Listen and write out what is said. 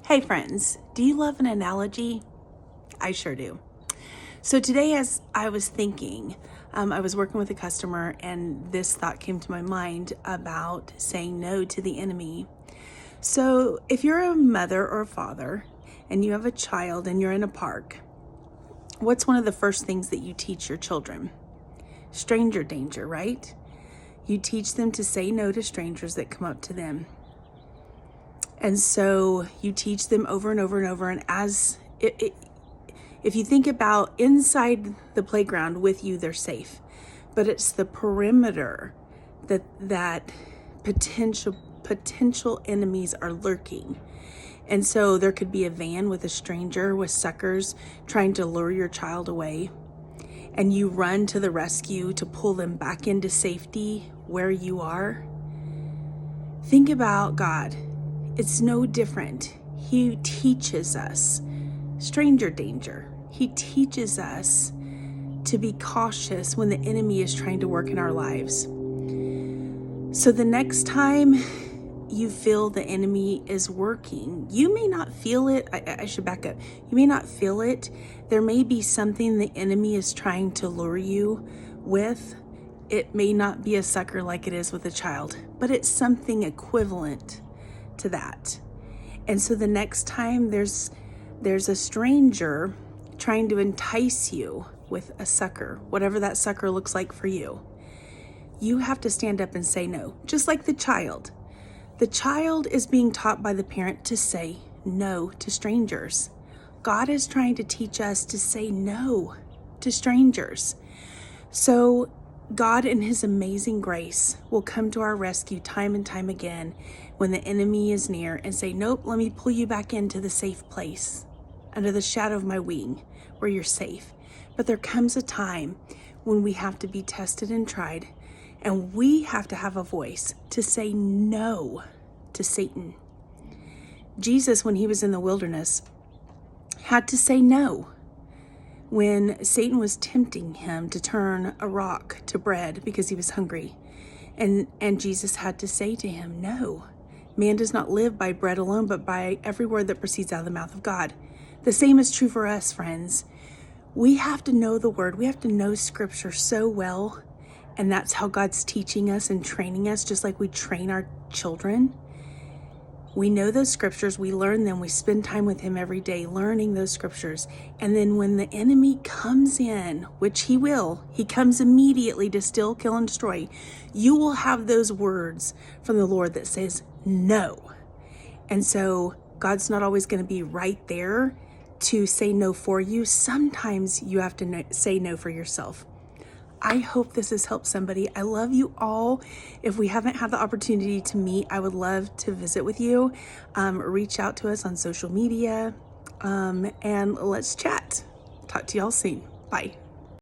Hey friends, do you love an analogy? I sure do. So today, as I was thinking, I was working with a customer and this thought came to my mind about saying no to the enemy. So if you're a mother or a father and you have a child and you're in a park, what's one of the first things that you teach your children? Stranger danger, right? You teach them to say no to strangers that come up to them. And so you teach them over and over and over. And if you think about inside the playground with you, they're safe. But it's the perimeter that potential enemies are lurking. And so there could be a van with a stranger with suckers trying to lure your child away. And you run to the rescue to pull them back into safety where you are. Think about God. It's no different. He teaches us stranger danger. He teaches us to be cautious when the enemy is trying to work in our lives. So the next time you feel the enemy is working, you may not feel it. I should back up. You may not feel it. There may be something the enemy is trying to lure you with. It may not be a sucker like it is with a child, but it's something equivalent to that. And so the next time there's a stranger trying to entice you with a sucker, whatever that sucker looks like for you, you have to stand up and say no, just like the child. The child is being taught by the parent to say no to strangers. God is trying to teach us to say no to strangers. So God in his amazing grace will come to our rescue time and time again when the enemy is near and say, nope, let me pull you back into the safe place under the shadow of my wing where you're safe. But there comes a time when we have to be tested and tried, and we have to have a voice to say no to Satan. Jesus, when he was in the wilderness, had to say no when Satan was tempting him to turn a rock to bread because he was hungry. And Jesus had to say to him, no, man does not live by bread alone, but by every word that proceeds out of the mouth of God. The same is true for us, friends. We have to know the word. We have to know scripture so well. And that's how God's teaching us and training us, just like we train our children. We know those scriptures, we learn them, we spend time with him every day learning those scriptures. And then when the enemy comes in, which he will, he comes immediately to steal, kill, and destroy, you will have those words from the Lord that says no. And so God's not always going to be right there to say no for you. Sometimes you have to say no for yourself. I hope this has helped somebody. I love you all. If we haven't had the opportunity to meet, I would love to visit with you. Reach out to us on social media and let's chat. Talk to y'all soon. Bye.